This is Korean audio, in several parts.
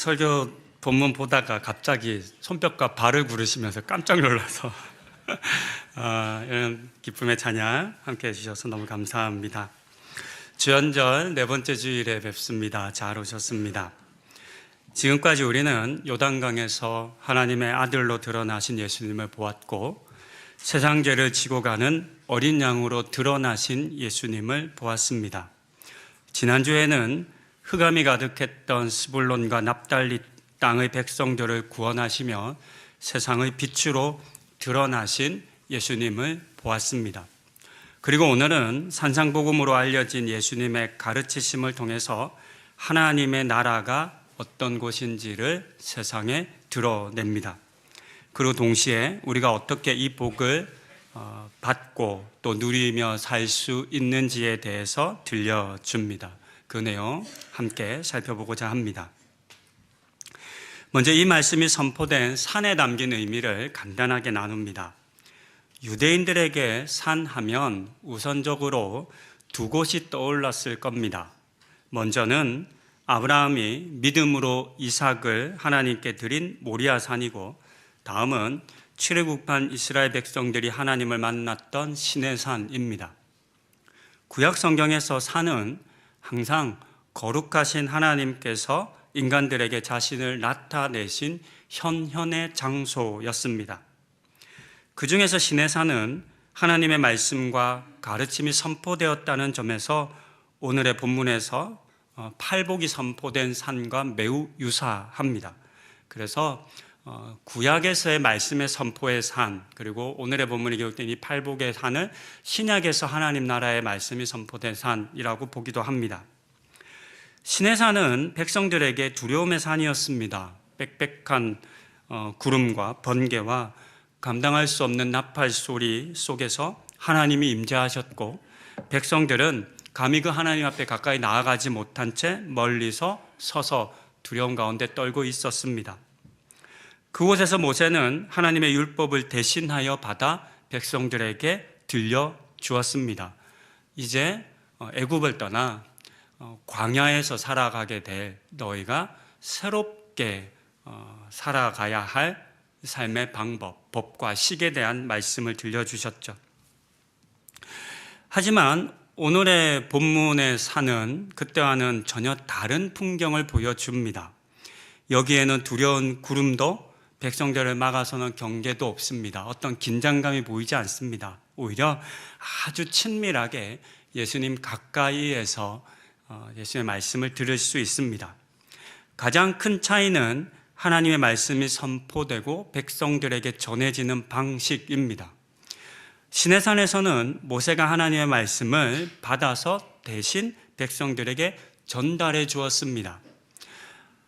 설교 본문 보다가 갑자기 손뼉과 발을 구르시면서 깜짝 놀라서 이런 기쁨의 찬양 함께 해주셔서 너무 감사합니다. 주연절 네 번째 주일에 뵙습니다. 잘 오셨습니다. 지금까지 우리는 요단강에서 하나님의 아들로 드러나신 예수님을 보았고, 세상 죄를 지고 가는 어린 양으로 드러나신 예수님을 보았습니다. 지난주에는 흑암이 가득했던 스불론과 납달리 땅의 백성들을 구원하시며 세상의 빛으로 드러나신 예수님을 보았습니다. 그리고 오늘은 산상복음으로 알려진 예수님의 가르치심을 통해서 하나님의 나라가 어떤 곳인지를 세상에 드러냅니다. 그리고 동시에 우리가 어떻게 이 복을 받고 또 누리며 살 수 있는지에 대해서 들려줍니다. 그 내용 함께 살펴보고자 합니다. 먼저 이 말씀이 선포된 산에 담긴 의미를 간단하게 나눕니다. 유대인들에게 산 하면 우선적으로 두 곳이 떠올랐을 겁니다. 먼저는 아브라함이 믿음으로 이삭을 하나님께 드린 모리아 산이고, 다음은 출애굽한 이스라엘 백성들이 하나님을 만났던 시내산입니다. 구약 성경에서 산은 항상 거룩하신 하나님께서 인간들에게 자신을 나타내신 현현의 장소였습니다. 그 중에서 시내산은 하나님의 말씀과 가르침이 선포되었다는 점에서 오늘의 본문에서 팔복이 선포된 산과 매우 유사합니다. 그래서 구약에서의 말씀의 선포의 산, 그리고 오늘의 본문에 기록된 이 팔복의 산을 신약에서 하나님 나라의 말씀이 선포된 산이라고 보기도 합니다. 시내산은 백성들에게 두려움의 산이었습니다. 빽빽한 구름과 번개와 감당할 수 없는 나팔 소리 속에서 하나님이 임재하셨고, 백성들은 감히 그 하나님 앞에 가까이 나아가지 못한 채 멀리서 서서 두려움 가운데 떨고 있었습니다. 그곳에서 모세는 하나님의 율법을 대신하여 받아 백성들에게 들려주었습니다. 이제 애굽을 떠나 광야에서 살아가게 될 너희가 새롭게 살아가야 할 삶의 방법, 법과 식에 대한 말씀을 들려주셨죠. 하지만 오늘의 본문의 산은 그때와는 전혀 다른 풍경을 보여줍니다. 여기에는 두려운 구름도 백성들을 막아서는 경계도 없습니다. 어떤 긴장감이 보이지 않습니다. 오히려 아주 친밀하게 예수님 가까이에서 예수님의 말씀을 들을 수 있습니다. 가장 큰 차이는 하나님의 말씀이 선포되고 백성들에게 전해지는 방식입니다. 시내산에서는 모세가 하나님의 말씀을 받아서 대신 백성들에게 전달해 주었습니다.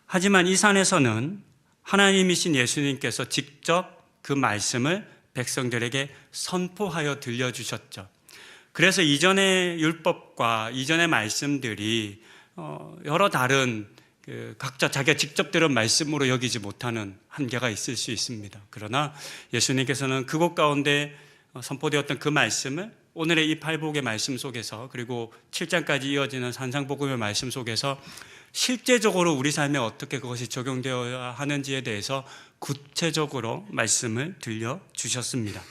하지만 이 산에서는 하나님이신 예수님께서 직접 그 말씀을 백성들에게 선포하여 들려주셨죠. 그래서 이전의 율법과 이전의 말씀들이 여러 다른 각자 자기가 직접 들은 말씀으로 여기지 못하는 한계가 있을 수 있습니다. 그러나 예수님께서는 그곳 가운데 선포되었던 그 말씀을 오늘의 이 팔복의 말씀 속에서, 그리고 7장까지 이어지는 산상복음의 말씀 속에서 실제적으로 우리 삶에 어떻게 그것이 적용되어야 하는지에 대해서 구체적으로 말씀을 들려주셨습니다.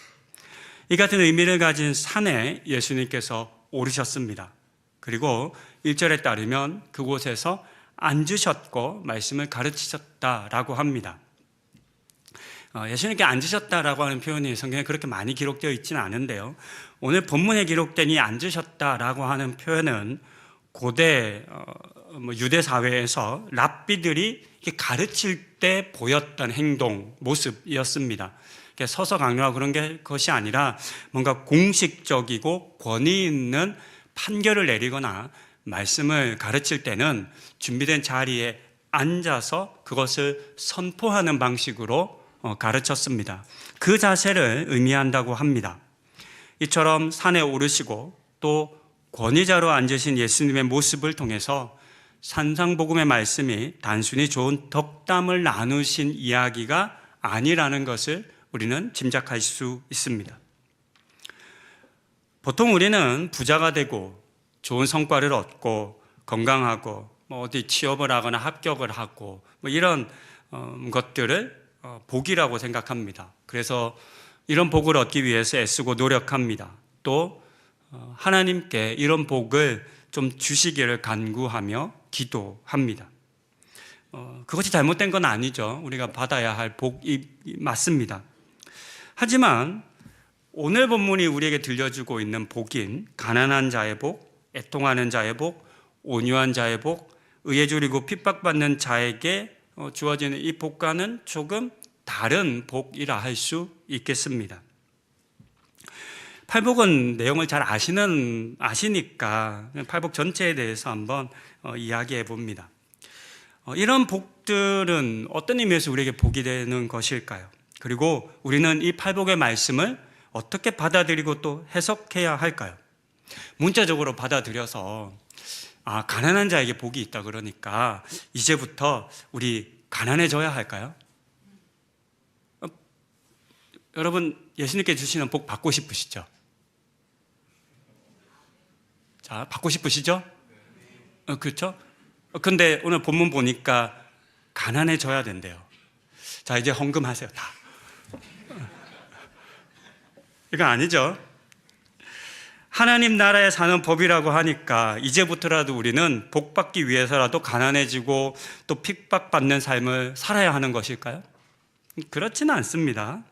이 같은 의미를 가진 산에 예수님께서 오르셨습니다. 그리고 1절에 따르면 그곳에서 앉으셨고 말씀을 가르치셨다라고 합니다. 예수님께 앉으셨다라고 하는 표현이 성경에 그렇게 많이 기록되어 있지는 않은데요, 오늘 본문에 기록된 이 앉으셨다라고 하는 표현은 고대 유대 사회에서 랍비들이 가르칠 때 보였던 행동, 모습이었습니다. 서서 강요하고 그런 것이 아니라 뭔가 공식적이고 권위 있는 판결을 내리거나 말씀을 가르칠 때는 준비된 자리에 앉아서 그것을 선포하는 방식으로 가르쳤습니다. 그 자세를 의미한다고 합니다. 이처럼 산에 오르시고 또 권위자로 앉으신 예수님의 모습을 통해서 산상복음의 말씀이 단순히 좋은 덕담을 나누신 이야기가 아니라는 것을 우리는 짐작할 수 있습니다. 보통 우리는 부자가 되고 좋은 성과를 얻고 건강하고 뭐 어디 취업을 하거나 합격을 하고 뭐 이런 것들을 복이라고 생각합니다. 그래서 이런 복을 얻기 위해서 애쓰고 노력합니다. 또 하나님께 이런 복을 좀 주시기를 간구하며 기도합니다. 그것이 잘못된 건 아니죠. 우리가 받아야 할 복이 맞습니다. 하지만 오늘 본문이 우리에게 들려주고 있는 복인 가난한 자의 복, 애통하는 자의 복, 온유한 자의 복, 의에 줄이고 핍박받는 자에게 주어지는 이 복과는 조금 다른 복이라 할 수 있겠습니다. 팔복은 내용을 잘 아시니까 팔복 전체에 대해서 한번 이야기해 봅니다. 이런 복들은 어떤 의미에서 우리에게 복이 되는 것일까요? 그리고 우리는 이 팔복의 말씀을 어떻게 받아들이고 또 해석해야 할까요? 문자적으로 받아들여서 가난한 자에게 복이 있다 그러니까 이제부터 우리 가난해져야 할까요? 여러분 예수님께 주시는 복 받고 싶으시죠? 자, 받고 싶으시죠? 그렇죠? 근데 오늘 본문 보니까 가난해져야 된대요. 자, 이제 헌금하세요, 다. 이거 아니죠? 하나님 나라에 사는 법이라고 하니까 이제부터라도 우리는 복 받기 위해서라도 가난해지고 또 핍박받는 삶을 살아야 하는 것일까요? 그렇지는 않습니다.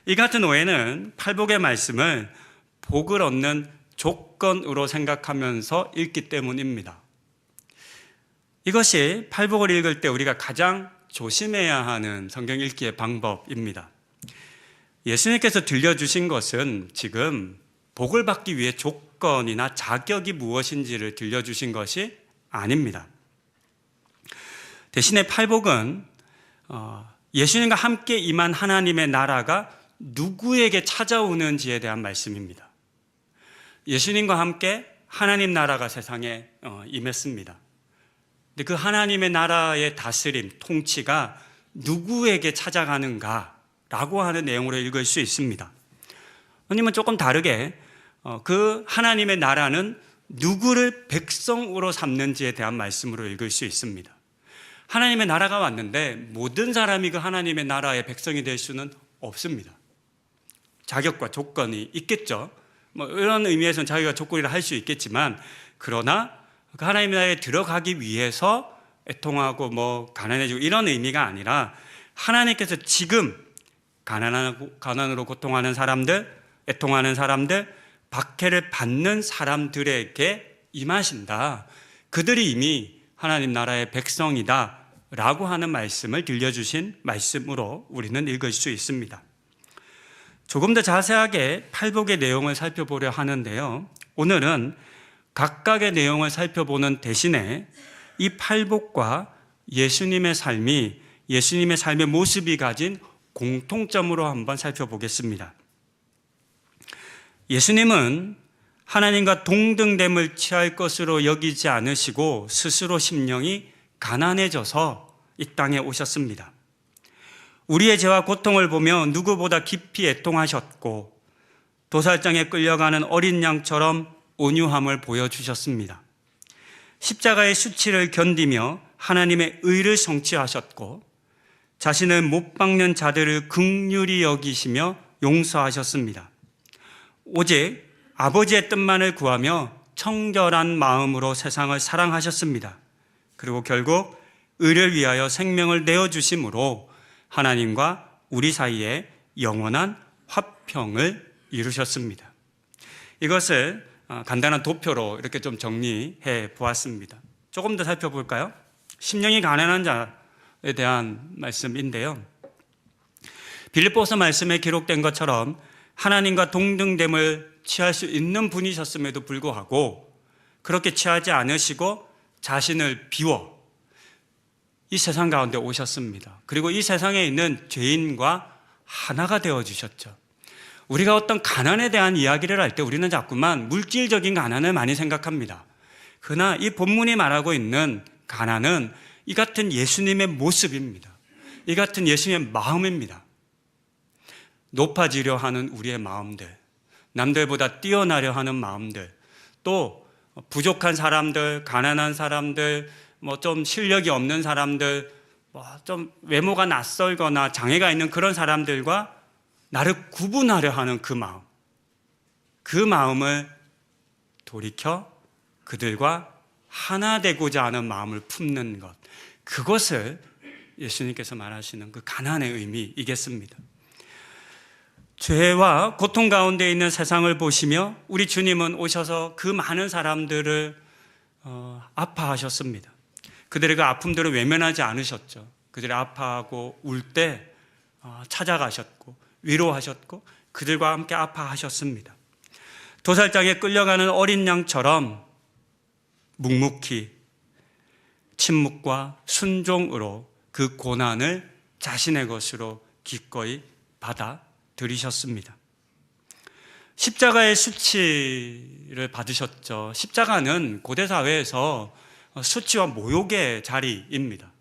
이 같은 오해는 팔복의 말씀을 복을 얻는 조건으로 생각하면서 읽기 때문입니다. 이것이 팔복을 읽을 때 우리가 가장 조심해야 하는 성경 읽기의 방법입니다. 예수님께서 들려주신 것은 지금 복을 받기 위해 조건이나 자격이 무엇인지를 들려주신 것이 아닙니다. 대신에 팔복은 예수님과 함께 임한 하나님의 나라가 누구에게 찾아오는지에 대한 말씀입니다. 예수님과 함께 하나님 나라가 세상에 임했습니다. 근데 그 하나님의 나라의 다스림, 통치가 누구에게 찾아가는가라고 하는 내용으로 읽을 수 있습니다. 아니면 조금 다르게 그 하나님의 나라는 누구를 백성으로 삼는지에 대한 말씀으로 읽을 수 있습니다. 하나님의 나라가 왔는데 모든 사람이 그 하나님의 나라의 백성이 될 수는 없습니다. 자격과 조건이 있겠죠. 뭐 이런 의미에서는 자기가 조건이라 할 수 있겠지만, 그러나 그 하나님의 나라에 들어가기 위해서 애통하고 뭐 가난해지고 이런 의미가 아니라 하나님께서 지금 가난으로 고통하는 사람들, 애통하는 사람들, 박해를 받는 사람들에게 임하신다. 그들이 이미 하나님 나라의 백성이다 라고 하는 말씀을 들려주신 말씀으로 우리는 읽을 수 있습니다. 조금 더 자세하게 팔복의 내용을 살펴보려 하는데요, 오늘은 각각의 내용을 살펴보는 대신에 이 팔복과 예수님의 삶의 모습이 가진 공통점으로 한번 살펴보겠습니다. 예수님은 하나님과 동등됨을 취할 것으로 여기지 않으시고 스스로 심령이 가난해져서 이 땅에 오셨습니다. 우리의 죄와 고통을 보며 누구보다 깊이 애통하셨고 도살장에 끌려가는 어린 양처럼 온유함을 보여주셨습니다. 십자가의 수치를 견디며 하나님의 의를 성취하셨고 자신을 못 박는 자들을 긍휼히 여기시며 용서하셨습니다. 오직 아버지의 뜻만을 구하며 청결한 마음으로 세상을 사랑하셨습니다. 그리고 결국 의를 위하여 생명을 내어주심으로 하나님과 우리 사이에 영원한 화평을 이루셨습니다. 이것을 간단한 도표로 이렇게 좀 정리해 보았습니다. 조금 더 살펴볼까요? 심령이 가난한 자에 대한 말씀인데요, 빌립보서 말씀에 기록된 것처럼 하나님과 동등됨을 취할 수 있는 분이셨음에도 불구하고 그렇게 취하지 않으시고 자신을 비워 이 세상 가운데 오셨습니다. 그리고 이 세상에 있는 죄인과 하나가 되어주셨죠. 우리가 어떤 가난에 대한 이야기를 할 때 우리는 자꾸만 물질적인 가난을 많이 생각합니다. 그러나 이 본문이 말하고 있는 가난은 이 같은 예수님의 모습입니다. 이 같은 예수님의 마음입니다. 높아지려 하는 우리의 마음들, 남들보다 뛰어나려 하는 마음들, 또 부족한 사람들, 가난한 사람들, 뭐 좀 실력이 없는 사람들, 뭐 좀 외모가 낯설거나 장애가 있는 그런 사람들과 나를 구분하려 하는 그 마음을 돌이켜 그들과 하나 되고자 하는 마음을 품는 것, 그것을 예수님께서 말하시는 그 가난의 의미이겠습니다. 죄와 고통 가운데 있는 세상을 보시며 우리 주님은 오셔서 그 많은 사람들을 아파하셨습니다. 그들의 그 아픔들을 외면하지 않으셨죠. 그들이 아파하고 울 때 찾아가셨고 위로하셨고 그들과 함께 아파하셨습니다. 도살장에 끌려가는 어린 양처럼 묵묵히 침묵과 순종으로 그 고난을 자신의 것으로 기꺼이 받아들이셨습니다. 십자가의 수치를 받으셨죠. 십자가는 고대 사회에서 수치와 모욕의 자리입니다.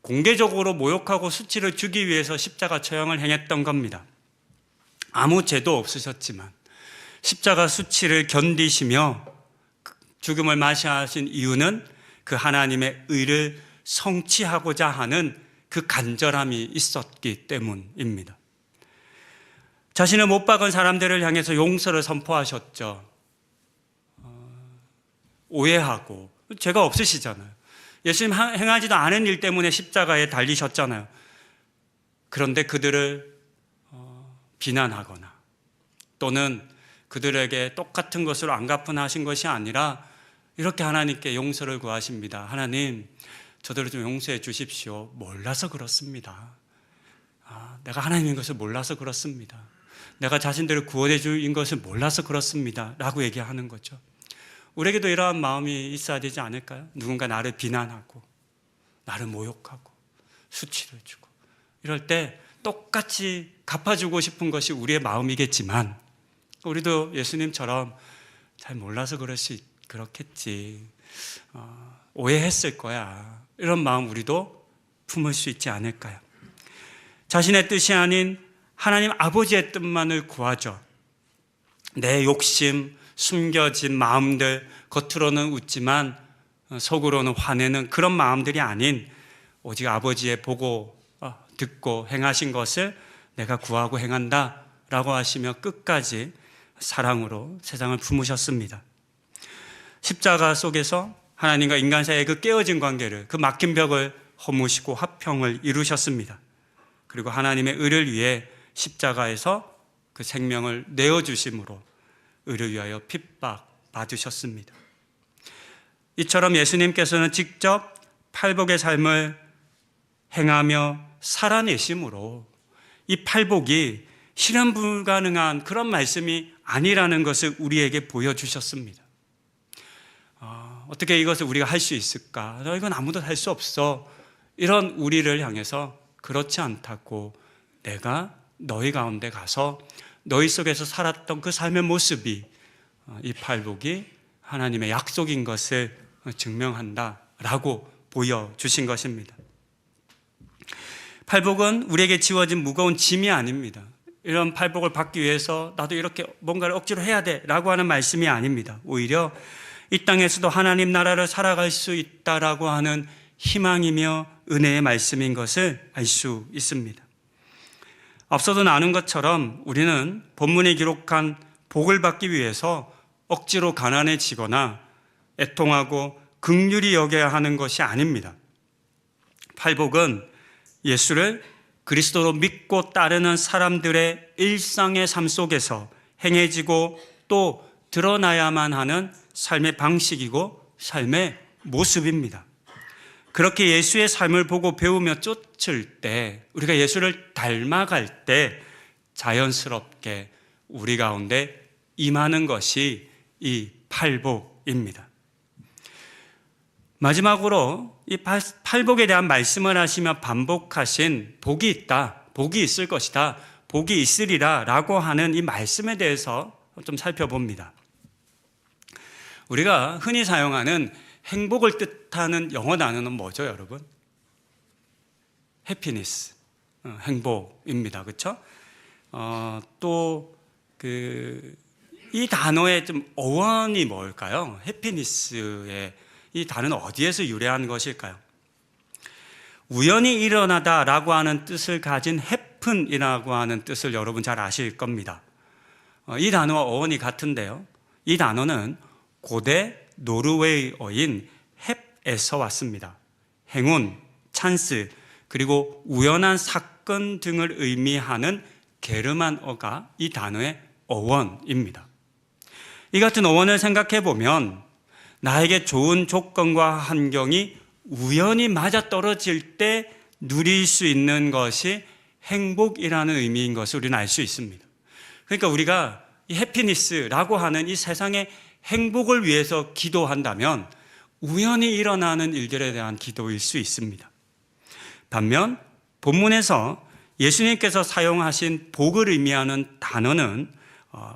공개적으로 모욕하고 수치를 주기 위해서 십자가 처형을 행했던 겁니다. 아무 죄도 없으셨지만 십자가 수치를 견디시며 죽음을 맞이하신 이유는 그 하나님의 의를 성취하고자 하는 그 간절함이 있었기 때문입니다. 자신을 못 박은 사람들을 향해서 용서를 선포하셨죠. 오해하고 죄가 없으시잖아요. 예수님 행하지도 않은 일 때문에 십자가에 달리셨잖아요. 그런데 그들을 비난하거나 또는 그들에게 똑같은 것으로 안 갚으하신 것이 아니라 이렇게 하나님께 용서를 구하십니다. 하나님, 저들을 좀 용서해 주십시오. 몰라서 그렇습니다. 내가 하나님인 것을 몰라서 그렇습니다. 내가 자신들을 구원해 주인 것을 몰라서 그렇습니다. 라고 얘기하는 거죠. 우리에게도 이러한 마음이 있어야 되지 않을까요? 누군가 나를 비난하고 나를 모욕하고 수치를 주고 이럴 때 똑같이 갚아주고 싶은 것이 우리의 마음이겠지만 우리도 예수님처럼 잘 몰라서 그렇겠지, 오해했을 거야, 이런 마음 우리도 품을 수 있지 않을까요? 자신의 뜻이 아닌 하나님 아버지의 뜻만을 구하죠. 내 욕심, 숨겨진 마음들, 겉으로는 웃지만 속으로는 화내는 그런 마음들이 아닌 오직 아버지의 보고 듣고 행하신 것을 내가 구하고 행한다 라고 하시며 끝까지 사랑으로 세상을 품으셨습니다. 십자가 속에서 하나님과 인간 사이의 그 깨어진 관계를, 그 막힌 벽을 허무시고 화평을 이루셨습니다. 그리고 하나님의 의를 위해 십자가에서 그 생명을 내어주심으로 의를 위하여 핍박 받으셨습니다. 이처럼 예수님께서는 직접 팔복의 삶을 행하며 살아내심으로 이 팔복이 실현 불가능한 그런 말씀이 아니라는 것을 우리에게 보여주셨습니다. 어떻게 이것을 우리가 할 수 있을까? 이건 아무도 할 수 없어. 이런 우리를 향해서 그렇지 않다고, 내가 너희 가운데 가서 너희 속에서 살았던 그 삶의 모습이 이 팔복이 하나님의 약속인 것을 증명한다라고 보여주신 것입니다. 팔복은 우리에게 지워진 무거운 짐이 아닙니다. 이런 팔복을 받기 위해서 나도 이렇게 뭔가를 억지로 해야 돼라고 하는 말씀이 아닙니다. 오히려 이 땅에서도 하나님 나라를 살아갈 수 있다라고 하는 희망이며 은혜의 말씀인 것을 알 수 있습니다. 앞서도 나눈 것처럼 우리는 본문에 기록한 복을 받기 위해서 억지로 가난해지거나 애통하고 긍휼히 여겨야 하는 것이 아닙니다. 팔복은 예수를 그리스도로 믿고 따르는 사람들의 일상의 삶 속에서 행해지고 또 드러나야만 하는 삶의 방식이고 삶의 모습입니다. 그렇게 예수의 삶을 보고 배우며 쫓을 때, 우리가 예수를 닮아갈 때 자연스럽게 우리 가운데 임하는 것이 이 팔복입니다. 마지막으로 이 팔복에 대한 말씀을 하시며 반복하신 복이 있다, 복이 있을 것이다, 복이 있으리라 라고 하는 이 말씀에 대해서 좀 살펴봅니다. 우리가 흔히 사용하는 행복을 뜻하는 영어 단어는 뭐죠, 여러분? 해피니스, 행복입니다. 그렇죠? 또 이 단어의 좀 어원이 뭘까요? 해피니스의 이 단어는 어디에서 유래한 것일까요? 우연히 일어나다라고 하는 뜻을 가진 happen이라고 하는 뜻을 여러분 잘 아실 겁니다. 이 단어와 어원이 같은데요. 이 단어는 고대 노르웨이어인 헵에서 왔습니다. 행운, 찬스, 그리고 우연한 사건 등을 의미하는 게르만어가 이 단어의 어원입니다. 이 같은 어원을 생각해 보면 나에게 좋은 조건과 환경이 우연히 맞아떨어질 때 누릴 수 있는 것이 행복이라는 의미인 것을 우리는 알 수 있습니다. 그러니까 우리가 이 해피니스라고 하는 이 세상의 행복을 위해서 기도한다면 우연히 일어나는 일들에 대한 기도일 수 있습니다. 반면 본문에서 예수님께서 사용하신 복을 의미하는 단어는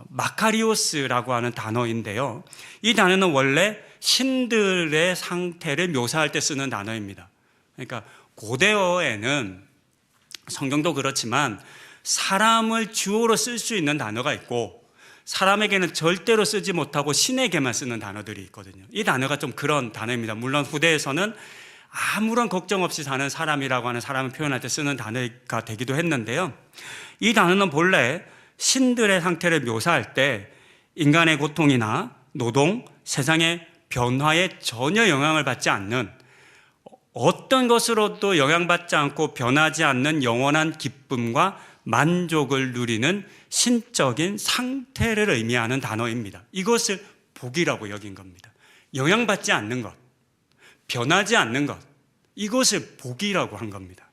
마카리오스라고 하는 단어인데요. 이 단어는 원래 신들의 상태를 묘사할 때 쓰는 단어입니다. 그러니까 고대어에는 성경도 그렇지만 사람을 주어로 쓸 수 있는 단어가 있고 사람에게는 절대로 쓰지 못하고 신에게만 쓰는 단어들이 있거든요. 이 단어가 좀 그런 단어입니다. 물론 후대에서는 아무런 걱정 없이 사는 사람이라고 하는 사람을 표현할 때 쓰는 단어가 되기도 했는데요. 이 단어는 본래 신들의 상태를 묘사할 때 인간의 고통이나 노동, 세상의 변화에 전혀 영향을 받지 않는, 어떤 것으로도 영향받지 않고 변하지 않는 영원한 기쁨과 만족을 누리는 신적인 상태를 의미하는 단어입니다. 이것을 복이라고 여긴 겁니다. 영향받지 않는 것, 변하지 않는 것, 이것을 복이라고 한 겁니다.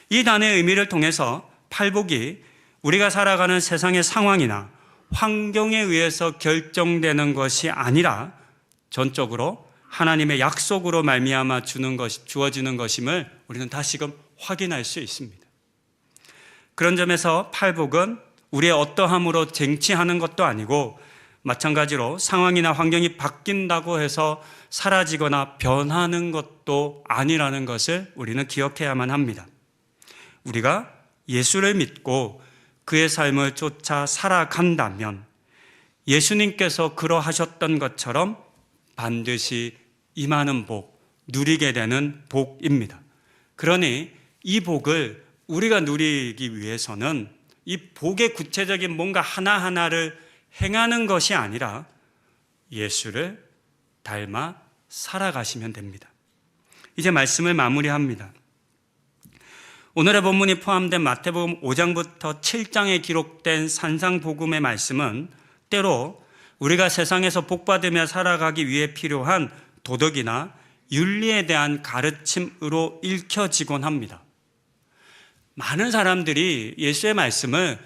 이 단어의 의미를 통해서 팔복이 우리가 살아가는 세상의 상황이나 환경에 의해서 결정되는 것이 아니라 전적으로 하나님의 약속으로 말미암아 주어지는 것임을 우리는 다시금 확인할 수 있습니다. 그런 점에서 팔복은 우리의 어떠함으로 쟁취하는 것도 아니고 마찬가지로 상황이나 환경이 바뀐다고 해서 사라지거나 변하는 것도 아니라는 것을 우리는 기억해야만 합니다. 우리가 예수를 믿고 그의 삶을 쫓아 살아간다면 예수님께서 그러하셨던 것처럼 반드시 임하는 복, 누리게 되는 복입니다. 그러니 이 복을 우리가 누리기 위해서는 이 복의 구체적인 뭔가 하나하나를 행하는 것이 아니라 예수를 닮아 살아가시면 됩니다. 이제 말씀을 마무리합니다. 오늘의 본문이 포함된 마태복음 5장부터 7장에 기록된 산상복음의 말씀은 때로 우리가 세상에서 복받으며 살아가기 위해 필요한 도덕이나 윤리에 대한 가르침으로 읽혀지곤 합니다. 많은 사람들이 예수의 말씀을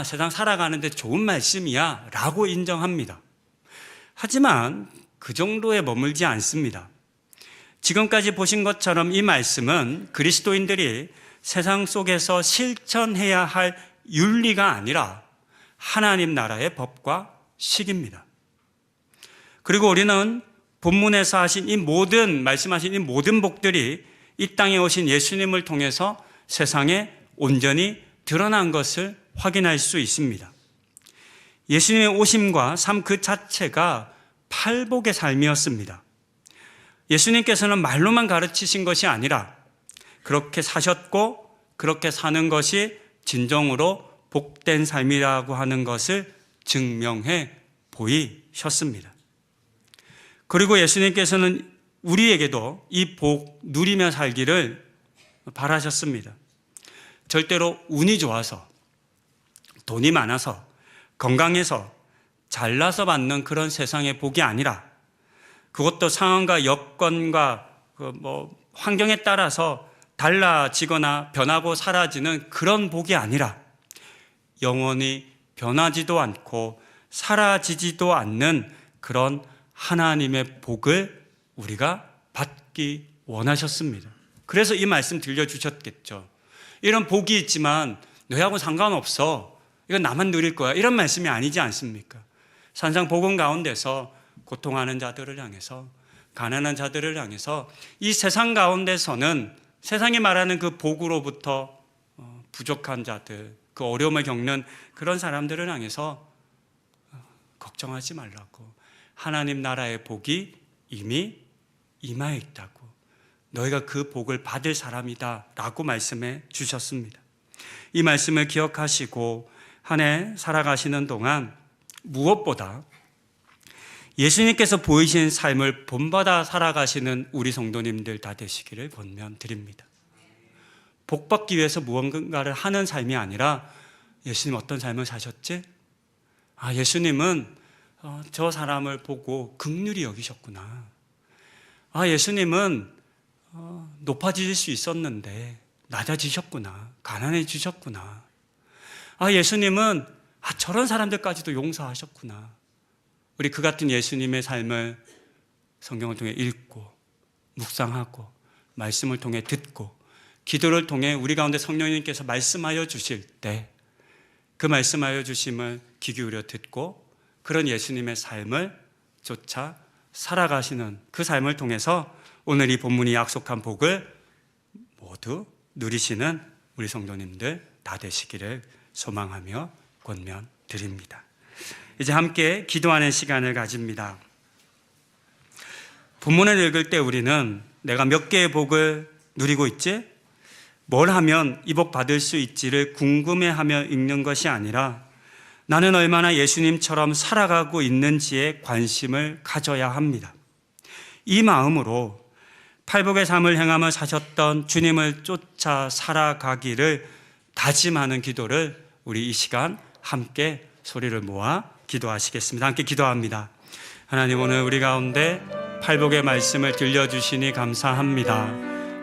세상 살아가는데 좋은 말씀이야 라고 인정합니다. 하지만 그 정도에 머물지 않습니다. 지금까지 보신 것처럼 이 말씀은 그리스도인들이 세상 속에서 실천해야 할 윤리가 아니라 하나님 나라의 법과 식입니다. 그리고 우리는 본문에서 말씀하신 이 모든 복들이 이 땅에 오신 예수님을 통해서 세상에 온전히 드러난 것을 확인할 수 있습니다. 예수님의 오심과 삶 그 자체가 팔복의 삶이었습니다. 예수님께서는 말로만 가르치신 것이 아니라 그렇게 사셨고 그렇게 사는 것이 진정으로 복된 삶이라고 하는 것을 증명해 보이셨습니다. 그리고 예수님께서는 우리에게도 이 복 누리며 살기를 바라셨습니다. 절대로 운이 좋아서, 돈이 많아서, 건강해서, 잘나서 받는 그런 세상의 복이 아니라 그것도 상황과 여건과 환경에 따라서 달라지거나 변하고 사라지는 그런 복이 아니라 영원히 변하지도 않고 사라지지도 않는 그런 하나님의 복을 우리가 받기 원하셨습니다. 그래서 이 말씀 들려주셨겠죠. 이런 복이 있지만 너희하고 상관없어. 이건 나만 누릴 거야. 이런 말씀이 아니지 않습니까? 산상복음 가운데서 고통하는 자들을 향해서, 가난한 자들을 향해서 이 세상 가운데서는 세상이 말하는 그 복으로부터 부족한 자들, 그 어려움을 겪는 그런 사람들을 향해서 걱정하지 말라고, 하나님 나라의 복이 이미 임하에 있다고, 너희가 그 복을 받을 사람이다 라고 말씀해 주셨습니다. 이 말씀을 기억하시고 한 해 살아가시는 동안 무엇보다 예수님께서 보이신 삶을 본받아 살아가시는 우리 성도님들 다 되시기를 권면드립니다. 복받기 위해서 무언가를 하는 삶이 아니라, 예수님 어떤 삶을 사셨지? 예수님은 저 사람을 보고 긍휼히 여기셨구나. 예수님은 높아질 수 있었는데 낮아지셨구나. 가난해지셨구나. 예수님은 저런 사람들까지도 용서하셨구나. 우리 그 같은 예수님의 삶을 성경을 통해 읽고 묵상하고 말씀을 통해 듣고 기도를 통해 우리 가운데 성령님께서 말씀하여 주실 때 그 말씀하여 주심을 귀 기울여 듣고 그런 예수님의 삶을 쫓아 살아가시는 그 삶을 통해서 오늘 이 본문이 약속한 복을 모두 누리시는 우리 성도님들 다 되시기를 소망하며 권면드립니다. 이제 함께 기도하는 시간을 가집니다. 본문을 읽을 때 우리는 내가 몇 개의 복을 누리고 있지? 뭘 하면 이 복 받을 수 있지를 궁금해하며 읽는 것이 아니라 나는 얼마나 예수님처럼 살아가고 있는지에 관심을 가져야 합니다. 이 마음으로 팔복의 삶을 행하며 사셨던 주님을 쫓아 살아가기를 다짐하는 기도를 우리 이 시간 함께 소리를 모아 기도하시겠습니다. 함께 기도합니다. 하나님, 오늘 우리 가운데 팔복의 말씀을 들려주시니 감사합니다.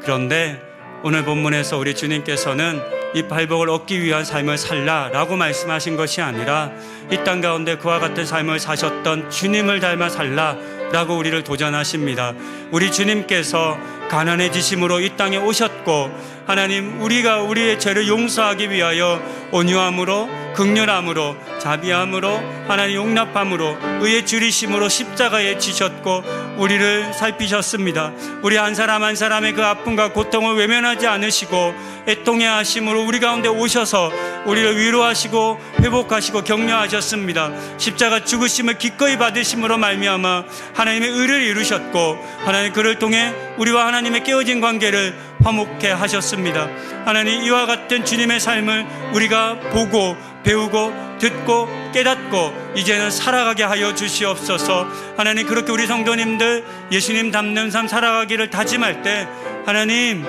그런데 오늘 본문에서 우리 주님께서는 이 팔복을 얻기 위한 삶을 살라라고 말씀하신 것이 아니라 이 땅 가운데 그와 같은 삶을 사셨던 주님을 닮아 살라라고 우리를 도전하십니다. 우리 주님께서 가난해지심으로 이 땅에 오셨고, 하나님, 우리가 우리의 죄를 용서하기 위하여 온유함으로, 긍휼함으로, 자비함으로, 하나님 용납함으로, 의의 줄이심으로 십자가에 지셨고 우리를 살피셨습니다. 우리 한 사람 한 사람의 그 아픔과 고통을 외면하지 않으시고 애통해 하심으로 우리 가운데 오셔서 우리를 위로하시고 회복하시고 격려하셨습니다. 십자가 죽으심을 기꺼이 받으심으로 말미암아 하나님의 의를 이루셨고, 하나님 그를 통해 우리와 하나님의 깨어진 관계를 화목케 하셨습니다. 하나님, 이와 같은 주님의 삶을 우리가 보고 배우고 듣고 깨닫고 이제는 살아가게 하여 주시옵소서. 하나님, 그렇게 우리 성도님들 예수님 닮는 삶 살아가기를 다짐할 때 하나님,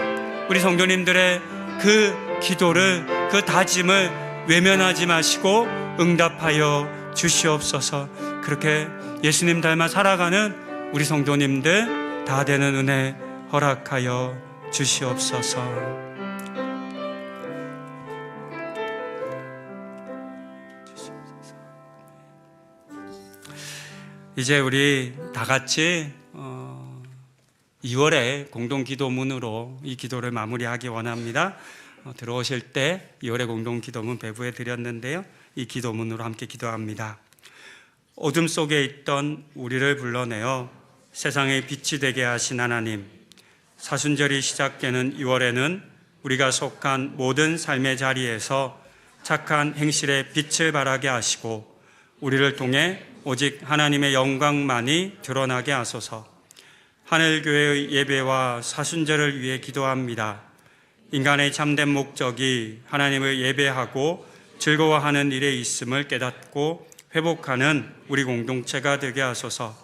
우리 성도님들의 그 기도를, 그 다짐을 외면하지 마시고 응답하여 주시옵소서. 그렇게 예수님 닮아 살아가는 우리 성도님들 다 되는 은혜 허락하여 주시옵소서. 이제 우리 다 같이 2월의 공동기도문으로 이 기도를 마무리하기 원합니다. 들어오실 때 2월의 공동기도문 배부해 드렸는데요. 이 기도문으로 함께 기도합니다. 어둠 속에 있던 우리를 불러내어 세상의 빛이 되게 하신 하나님, 사순절이 시작되는 2월에는 우리가 속한 모든 삶의 자리에서 착한 행실의 빛을 발하게 하시고 우리를 통해 오직 하나님의 영광만이 드러나게 하소서. 하늘교회의 예배와 사순절을 위해 기도합니다. 인간의 참된 목적이 하나님을 예배하고 즐거워하는 일에 있음을 깨닫고 회복하는 우리 공동체가 되게 하소서.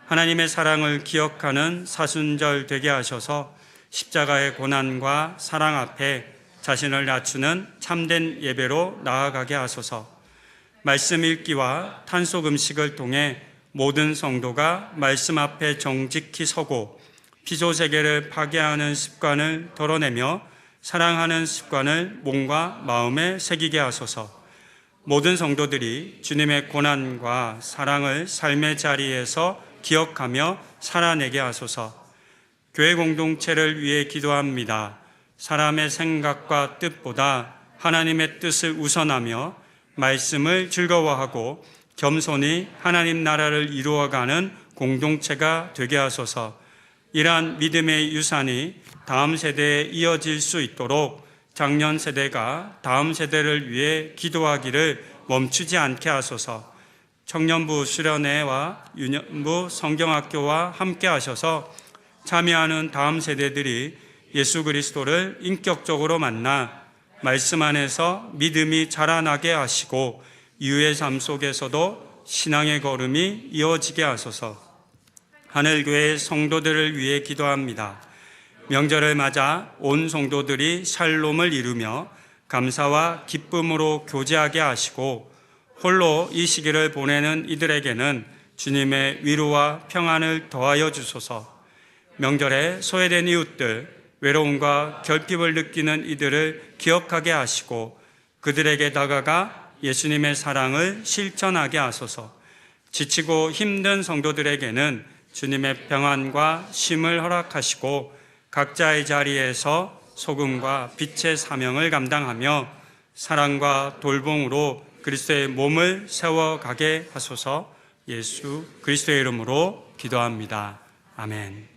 하나님의 사랑을 기억하는 사순절 되게 하셔서 십자가의 고난과 사랑 앞에 자신을 낮추는 참된 예배로 나아가게 하소서. 말씀 읽기와 탄속 음식을 통해 모든 성도가 말씀 앞에 정직히 서고 피조세계를 파괴하는 습관을 덜어내며 사랑하는 습관을 몸과 마음에 새기게 하소서. 모든 성도들이 주님의 고난과 사랑을 삶의 자리에서 기억하며 살아내게 하소서. 교회 공동체를 위해 기도합니다. 사람의 생각과 뜻보다 하나님의 뜻을 우선하며 말씀을 즐거워하고 겸손히 하나님 나라를 이루어가는 공동체가 되게 하소서. 이러한 믿음의 유산이 다음 세대에 이어질 수 있도록 장년 세대가 다음 세대를 위해 기도하기를 멈추지 않게 하소서. 청년부 수련회와 유년부 성경학교와 함께 하셔서 참여하는 다음 세대들이 예수 그리스도를 인격적으로 만나 말씀 안에서 믿음이 자라나게 하시고 이후의 삶 속에서도 신앙의 걸음이 이어지게 하소서. 하늘교회 성도들을 위해 기도합니다. 명절을 맞아 온 성도들이 샬롬을 이루며 감사와 기쁨으로 교제하게 하시고 홀로 이 시기를 보내는 이들에게는 주님의 위로와 평안을 더하여 주소서. 명절에 소외된 이웃들, 외로움과 결핍을 느끼는 이들을 기억하게 하시고 그들에게 다가가 예수님의 사랑을 실천하게 하소서. 지치고 힘든 성도들에게는 주님의 평안과 쉼을 허락하시고 각자의 자리에서 소금과 빛의 사명을 감당하며 사랑과 돌봄으로 그리스도의 몸을 세워가게 하소서. 예수 그리스도의 이름으로 기도합니다. 아멘.